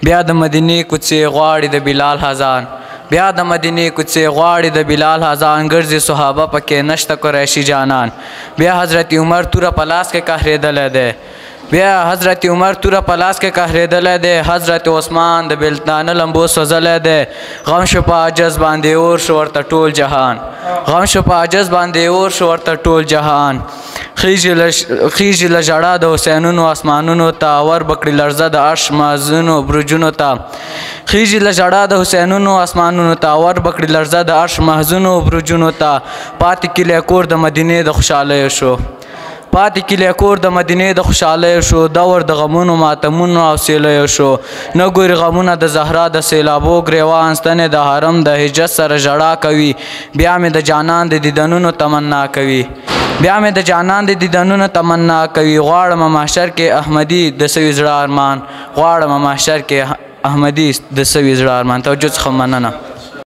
بیا د مدینې کوڅې غواړي د بلال اذان بیا د مدینې کوڅې غواړي د بلال اذان ګرځي صحابه پکې نشته قریشي جانان بیا حضرت عمر توره په لاس کې قهرېدلی دی بیا حضرت عمر توره په لاس کې قهرېدلی دی حضرت عثمان د بېلتانه لمبو سوځلی دی غم شو په عجز باندې اور شو ورته ټول جهان غم شو په عجز باندې اور شو ورته ټول جهان خیژي له ژړا د حسینونو اسمانونو ته ور بکړي لړزه د عرش مازونو برجونو ته خیژي له ژړا د حسینونو اسمانونو ته ور بکړي لړزه د عرش محزونو برجونو ته پاتې کلی کور د مدینې د خوشحالیو شو پاتې کلی کور د مدینې د خوشحالیو شو دور د غمونو ماتمونو او سیلیو شو نه ګوري غمونه د زهرا د سیلابو ګریوان ستنې د حرم د هجرت سره ژړا کوي بیا مې د جانان د دیدنونو تمنا کوي بیا مې د جانان د دیدنونو تمنا کوي غواړم محشر کې احمدي د سوي زړه ارمان غواړم محشر کې احمدي د سوي زړه ارمان توجه څخه مننه